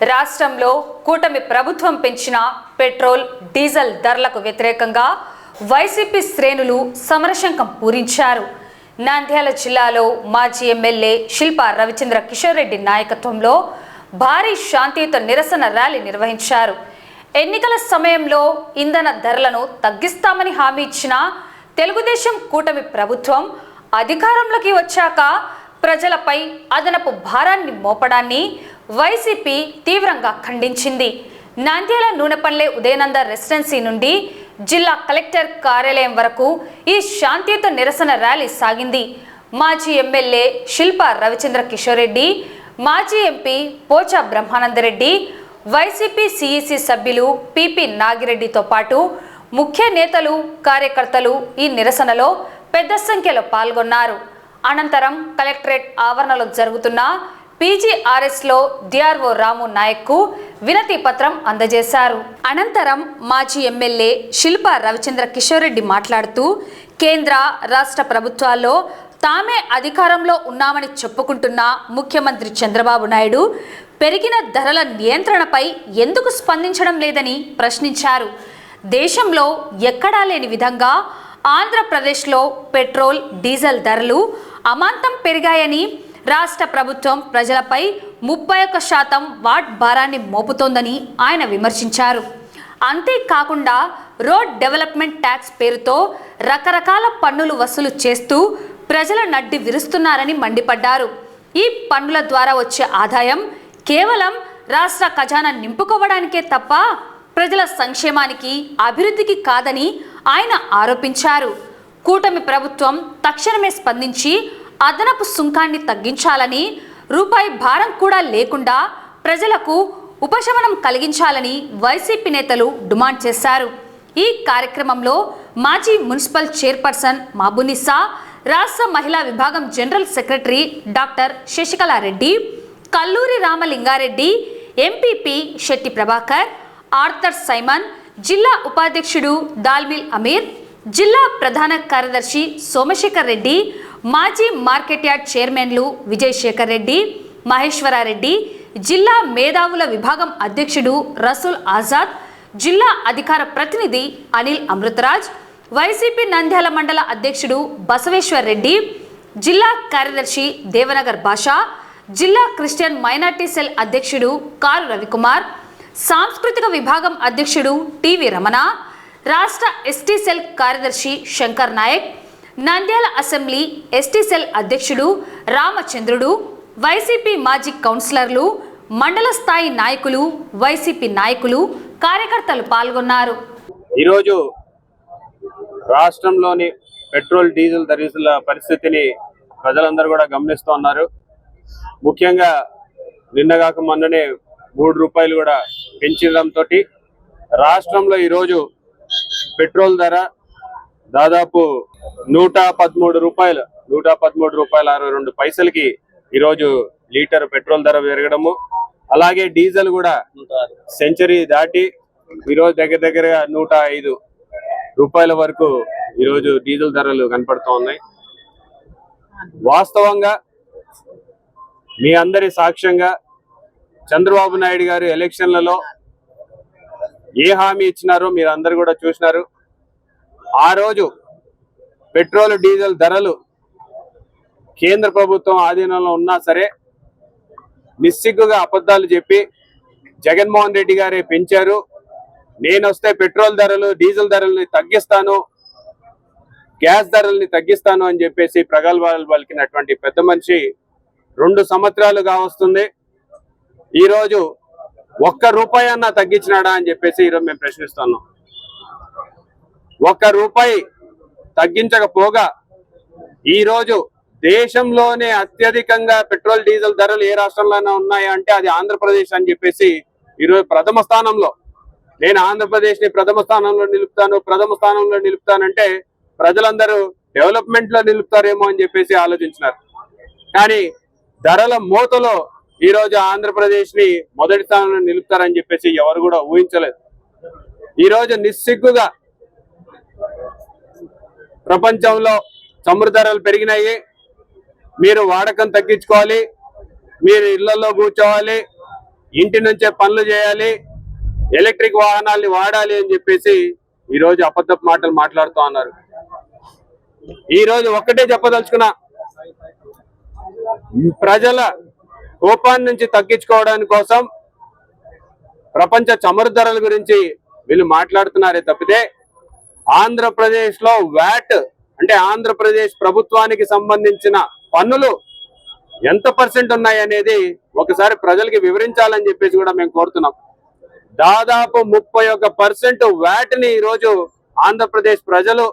రాష్ట్రంలో కూటమి ప్రభుత్వం పెంచిన పెట్రోల్ డీజిల్ ధరలకు వ్యతిరేకంగా వైసీపీ శ్రేణులు సమరశంఖం పూరించారు. నంద్యాల జిల్లాలో మాజీ ఎమ్మెల్యే శిల్పా రవిచంద్ర కిషోర్ రెడ్డి నాయకత్వంలో భారీ శాంతియుత నిరసన ర్యాలీ నిర్వహించారు. ఎన్నికల సమయంలో ఇంధన ధరలను తగ్గిస్తామని హామీ ఇచ్చిన తెలుగుదేశం కూటమి ప్రభుత్వం అధికారంలోకి వచ్చాక ప్రజలపై అదనపు భారాన్ని మోపడాన్ని వైసీపీ తీవ్రంగా ఖండించింది. నంద్యాల నూనెపల్లె ఉదయనంద రెసిడెన్సీ నుండి జిల్లా కలెక్టర్ కార్యాలయం వరకు ఈ శాంతియుత నిరసన ర్యాలీ సాగింది. మాజీ ఎమ్మెల్యే శిల్పా రవిచంద్ర కిషోర్ రెడ్డి, మాజీ ఎంపీ పోచా బ్రహ్మానందరెడ్డి, వైసీపీ సిఈసి సభ్యులు పిపి నాగిరెడ్డితో పాటు ముఖ్య నేతలు, కార్యకర్తలు ఈ నిరసనలో పెద్ద సంఖ్యలో పాల్గొన్నారు. అనంతరం కలెక్టరేట్ ఆవరణలో జరుగుతున్న పీజీఆర్ఎస్లో డిఆర్ఓ రాము నాయక్కు వినతి పత్రం అందజేశారు. అనంతరం మాజీ ఎమ్మెల్యే శిల్పా రవిచంద్ర కిషోర్ రెడ్డి మాట్లాడుతూ కేంద్ర రాష్ట్ర ప్రభుత్వాల్లో తామే అధికారంలో ఉన్నామని చెప్పుకుంటున్న ముఖ్యమంత్రి చంద్రబాబు నాయుడు పెరిగిన ధరల నియంత్రణపై ఎందుకు స్పందించడం లేదని ప్రశ్నించారు. దేశంలో ఎక్కడా లేని విధంగా ఆంధ్రప్రదేశ్లో పెట్రోల్ డీజిల్ ధరలు అమాంతం పెరిగాయని, రాష్ట్ర ప్రభుత్వం ప్రజలపై 31% వాట్ భారాన్ని మోపుతోందని ఆయన విమర్శించారు. అంతేకాకుండా రోడ్ డెవలప్మెంట్ ట్యాక్స్ పేరుతో రకరకాల పన్నులు వసూలు చేస్తూ ప్రజల నడ్డి విరుస్తున్నారని మండిపడ్డారు. ఈ పన్నుల ద్వారా వచ్చే ఆదాయం కేవలం రాష్ట్ర ఖజానా నింపుకోవడానికే తప్ప ప్రజల సంక్షేమానికి, అభివృద్ధికి కాదని ఆయన ఆరోపించారు. కూటమి ప్రభుత్వం తక్షణమే స్పందించి అదనపు సుంకాన్ని తగ్గించాలని, రూపాయి భారం కూడా లేకుండా ప్రజలకు ఉపశమనం కలిగించాలని వైసీపీ నేతలు డిమాండ్ చేశారు. ఈ కార్యక్రమంలో మాజీ మున్సిపల్ చైర్పర్సన్ మహబూనిసా, రాష్ట్ర మహిళా విభాగం general secretary doctor Sasikala Reddy, Kalluri Ramalinga Reddy, MPP Shetty Prabhakar, Arthur Simon, జిల్లా ఉపాధ్యక్షుడు దాల్మిల్ అమీర్, జిల్లా ప్రధాన కార్యదర్శి సోమశేఖర్ రెడ్డి, మాజీ మార్కెట్ యార్డ్ చైర్మన్లు విజయ్ శేఖర్ రెడ్డి, మహేశ్వరారెడ్డి, జిల్లా మేధావుల విభాగం అధ్యక్షుడు రసూల్ ఆజాద్, జిల్లా అధికార ప్రతినిధి అనిల్ అమృతరాజ్, వైసీపీ నంద్యాల మండల అధ్యక్షుడు బసవేశ్వర్ రెడ్డి, జిల్లా కార్యదర్శి దేవనగర్ భాషా, జిల్లా క్రిస్టియన్ మైనార్టీ సెల్ అధ్యక్షుడు కారు రవికుమార్, సాంస్కృతిక విభాగం అధ్యక్షుడు టివి రమణ, రాష్ట్ర ఎస్టీ సెల్ కార్యదర్శి Shankar Naik, Nandyal assembly ST cell అధ్యక్షుడు రామచంద్రుడు, వైసీపీ మాజీ కౌన్సిలర్లు, మండల స్థాయి నాయకులు, వైసీపీ నాయకులు, కార్యకర్తలు పాల్గొన్నారు. ఈరోజు రాష్ట్రంలోని పెట్రోల్ డీజిల్ ధరల పరిస్థితిని ప్రజలందరూ కూడా గమనిస్తూ ఉన్నారు. ముఖ్యంగా నిన్నగాక మొన్ననే 3 రూపాయలు కూడా పెంచడంతో రాష్ట్రంలో ఈరోజు పెట్రోల్ ధర దాదాపు 113 రూపాయలు 62 పైసలకి ఈరోజు లీటర్ పెట్రోల్ ధర పెరగడము, అలాగే డీజిల్ కూడా సెంచరీ దాటి ఈరోజు దగ్గరగా 105 రూపాయల వరకు ఈరోజు డీజిల్ ధరలు కనపడుతూ ఉన్నాయి. వాస్తవంగా మీ అందరి సాక్ష్యంగా చంద్రబాబు నాయుడు గారు ఎలక్షన్లలో ఏ హామీ ఇచ్చినారో మీరు అందరు కూడా చూసినారు. ఆ రోజు పెట్రోల్ డీజిల్ ధరలు కేంద్ర ప్రభుత్వం ఆధీనంలో ఉన్నా సరే నిస్సిగ్గుగా అబద్ధాలు చెప్పి జగన్మోహన్ రెడ్డి గారే పెంచారు, నేను వస్తే పెట్రోల్ ధరలు డీజిల్ ధరల్ని తగ్గిస్తాను, గ్యాస్ ధరల్ని తగ్గిస్తాను అని చెప్పేసి ప్రగల్భాలు పలికినటువంటి పెద్ద మనిషి 2 సంవత్సరాలుగా వస్తుంది. ఈరోజు 1 రూపాయి అన్నా తగ్గించినాడా అని చెప్పేసి ఈరోజు మేము ప్రశ్నిస్తున్నాం. 1 రూపాయి తగ్గించకపోగా ఈరోజు దేశంలోనే అత్యధికంగా పెట్రోల్ డీజిల్ ధరలు ఏ రాష్ట్రంలోనే ఉన్నాయా అంటే అది ఆంధ్రప్రదేశ్ అని చెప్పేసి ఈరోజు ప్రథమ స్థానంలో, నేను ఆంధ్రప్రదేశ్ ని ప్రథమ స్థానంలో నిలుపుతానంటే ప్రజలందరూ డెవలప్మెంట్ లో నిలుపుతారేమో అని చెప్పేసి ఆలోచించినారు. కానీ ధరల మోతలో ఈరోజు ఆంధ్రప్రదేశ్ ని మొదటి స్థానంలో నిలుపుతారని చెప్పేసి ఎవరు కూడా ఊహించలేదు. ఈరోజు నిస్సిగ్గుగా ప్రపంచంలో చమురు ధరలు పెరిగినాయి, మీరు వాడకం తగ్గించుకోవాలి, మీరు ఇళ్లలో కూర్చోవాలి, ఇంటి నుంచే పనులు చేయాలి, ఎలక్ట్రిక్ వాహనాల్ని వాడాలి అని చెప్పేసి ఈ రోజు అబద్ధపు మాటలు మాట్లాడుతూ ఉన్నారు. ఈ రోజు ఒక్కటే చెప్పదలుచుకున్నా, ప్రజల కోపాన్ని నుంచి తగ్గించుకోవడానికి కోసం ప్రపంచ చమురు ధరల గురించి వీళ్ళు మాట్లాడుతున్నారే తప్పితే ఆంధ్రప్రదేశ్ లో వ్యాట్ అంటే ఆంధ్రప్రదేశ్ ప్రభుత్వానికి సంబంధించిన పన్నులు ఎంత % ఉన్నాయి అనేది ఒకసారి ప్రజలకి వివరించాలని చెప్పేసి కూడా మేము కోరుతున్నాం. దాదాపు 31% వ్యాట్ ని ఈరోజు ఆంధ్రప్రదేశ్ ప్రజలు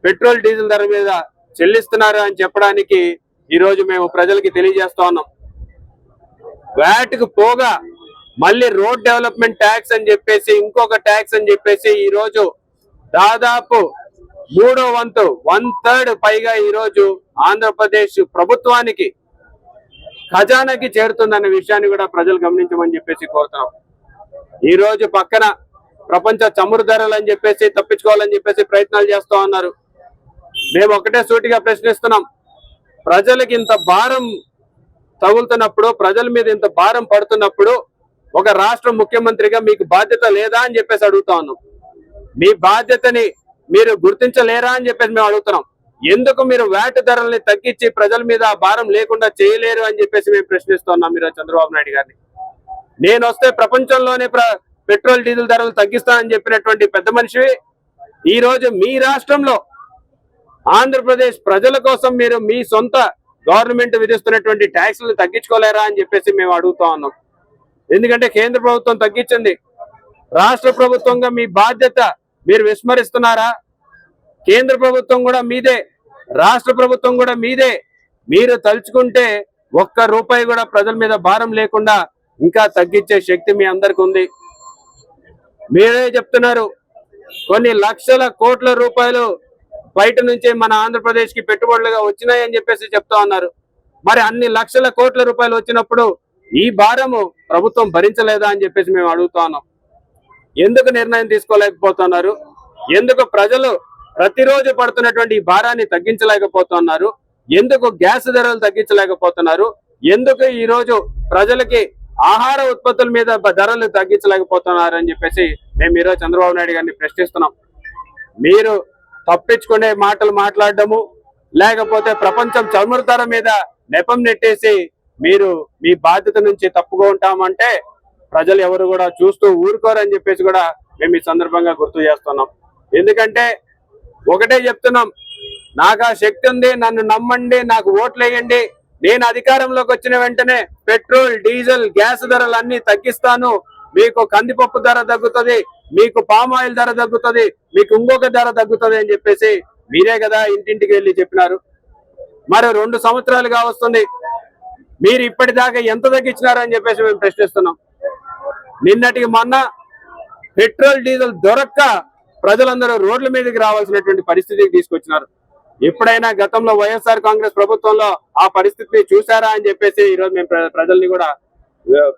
పెట్రోల్ డీజిల్ ధర మీద చెల్లిస్తున్నారు అని చెప్పడానికి ఈ రోజు మేము ప్రజలకి తెలియజేస్తా ఉన్నాం. వ్యాట్ కు పోగా మళ్ళీ రోడ్ డెవలప్మెంట్ ట్యాక్స్ అని చెప్పేసి ఇంకొక ట్యాక్స్ అని చెప్పేసి ఈ రోజు దాదాపు 1/3 పైగా ఈ రోజు ఆంధ్రప్రదేశ్ ప్రభుత్వానికి ఖజానాకి చేరుతుందన్న విషయాన్ని కూడా ప్రజలు గమనించమని చెప్పేసి కోరుతున్నాం. ఈ రోజు పక్కన ప్రపంచ చమురు ధరలు అని చెప్పేసి తప్పించుకోవాలని చెప్పేసి ప్రయత్నాలు చేస్తూ ఉన్నారు. మేము ఒకటే సూటిగా ప్రశ్నిస్తున్నాం, ప్రజలకి ఇంత భారం తగులుతున్నప్పుడు, ప్రజల మీద ఇంత భారం పడుతున్నప్పుడు ఒక రాష్ట్ర ముఖ్యమంత్రిగా మీకు బాధ్యత లేదా అని చెప్పేసి అడుగుతా ఉన్నాం. మీ బాధ్యతని మీరు గుర్తించలేరా అని చెప్పేసి మేము అడుగుతున్నాం. ఎందుకు మీరు వ్యాట్ ధరల్ని తగ్గించి ప్రజల మీద ఆ భారం లేకుండా చేయలేరు అని చెప్పేసి మేము ప్రశ్నిస్తున్నాం మీరు చంద్రబాబు నాయుడు గారిని. నేను వస్తే ప్రపంచంలోనే పెట్రోల్ డీజిల్ ధరలు తగ్గిస్తానని చెప్పినటువంటి పెద్ద మనిషి ఈ రోజు మీ రాష్ట్రంలో ఆంధ్రప్రదేశ్ ప్రజల కోసం మీరు మీ సొంత గవర్నమెంట్ విధిస్తున్నటువంటి ట్యాక్స్లు తగ్గించుకోలేరా అని చెప్పేసి మేము అడుగుతా ఉన్నాం. ఎందుకంటే కేంద్ర ప్రభుత్వం తగ్గించింది, రాష్ట్ర ప్రభుత్వంగా మీ బాధ్యత మీరు విస్మరిస్తున్నారా? కేంద్ర ప్రభుత్వం కూడా మీదే, రాష్ట్ర ప్రభుత్వం కూడా మీదే. మీరు తలుచుకుంటే ₹1 కూడా ప్రజల మీద భారం లేకుండా ఇంకా తగ్గించే శక్తి మీ అందరికి ఉంది. మీరే చెప్తున్నారు కొన్ని లక్షల కోట్ల రూపాయలు బయట నుంచి మన ఆంధ్రప్రదేశ్ కి పెట్టుబడులుగా వచ్చినాయని చెప్పేసి చెప్తా ఉన్నారు. మరి అన్ని లక్షల కోట్ల రూపాయలు వచ్చినప్పుడు ఈ భారము ప్రభుత్వం భరించలేదా అని చెప్పేసి మేము అడుగుతా ఉన్నాం. ఎందుకు నిర్ణయం తీసుకోలేకపోతున్నారు? ఎందుకు ప్రజలు ప్రతిరోజు పడుతున్నటువంటి ఈ భారాన్ని తగ్గించలేకపోతున్నారు? ఎందుకు గ్యాస్ ధరలు తగ్గించలేకపోతున్నారు? ఎందుకు ఈ రోజు ప్రజలకి ఆహార ఉత్పత్తుల మీద ధరలు తగ్గించలేకపోతున్నారు అని చెప్పేసి మేము ఈరోజు చంద్రబాబు నాయుడు గారిని ప్రశ్నిస్తున్నాం. మీరు తప్పించుకునే మాటలు మాట్లాడడము, లేకపోతే ప్రపంచం చమురు ధర మీద నెపం నెట్టేసి మీరు మీ బాధ్యత నుంచి తప్పుకుంటామంటే ప్రజలు ఎవరు కూడా చూస్తూ ఊరుకోరని చెప్పేసి కూడా మేము ఈ సందర్భంగా గుర్తు చేస్తున్నాం. ఎందుకంటే ఒకటే చెప్తున్నాం, నాకు ఆ శక్తి ఉంది, నన్ను నమ్మండి, నాకు ఓట్లు వేయండి, నేను అధికారంలోకి వచ్చిన వెంటనే పెట్రోల్ డీజిల్ గ్యాస్ ధరలు అన్ని తగ్గిస్తాను, మీకు కందిపప్పు ధర తగ్గుతుంది, మీకు పామ్ ఆయిల్ ధర తగ్గుతుంది, మీకు ఇంకొక ధర తగ్గుతుంది అని చెప్పేసి మీరే కదా ఇంటింటికి వెళ్ళి చెప్పినారు. మరి 2 సంవత్సరాలుగా వస్తుంది, మీరు ఇప్పటిదాకా ఎంత తగ్గించినారని చెప్పేసి మేము ప్రశ్నిస్తున్నాం. నిన్నటికి మొన్న పెట్రోల్ డీజిల్ దొరక్క ప్రజలందరూ రోడ్ల మీదకి రావాల్సినటువంటి పరిస్థితికి తీసుకొచ్చినారు. ఎప్పుడైనా గతంలో వైఎస్ఆర్ కాంగ్రెస్ ప్రభుత్వంలో ఆ పరిస్థితిని చూసారా అని చెప్పేసి ఈరోజు మేము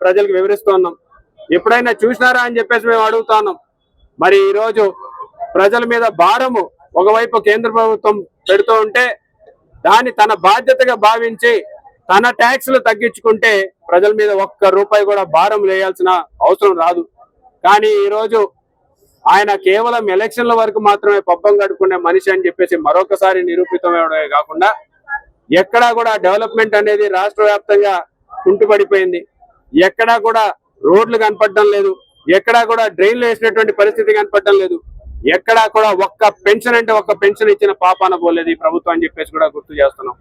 ప్రజలకు వివరిస్తూ ఉన్నాం. ఎప్పుడైనా చూసినారా అని చెప్పేసి మేము అడుగుతా ఉన్నాం. మరి ఈరోజు ప్రజల మీద భారము ఒకవైపు కేంద్ర ప్రభుత్వం పెడుతూ ఉంటే దాన్ని తన బాధ్యతగా భావించి తన ట్యాక్స్లు తగ్గించుకుంటే ప్రజల మీద ₹1 కూడా భారం వేయాల్సిన అవసరం రాదు. కానీ ఈరోజు ఆయన కేవలం ఎలక్షన్ల వరకు మాత్రమే పబ్బం గడుపుకునే మనిషి అని చెప్పేసి మరొకసారి నిరూపితమవడమే కాకుండా ఎక్కడా కూడా డెవలప్మెంట్ అనేది రాష్ట్ర వ్యాప్తంగా కుంటుపడిపోయింది. ఎక్కడా కూడా రోడ్లు కనపడడం లేదు, ఎక్కడా కూడా డ్రైన్లు వేసినటువంటి పరిస్థితి కనపడడం లేదు, ఎక్కడా కూడా ఒక్క పెన్షన్ అంటే ఒక్క పెన్షన్ ఇచ్చిన పాపాన పోలేదు ఈ ప్రభుత్వం అని చెప్పేసి కూడా గుర్తు చేస్తున్నాం.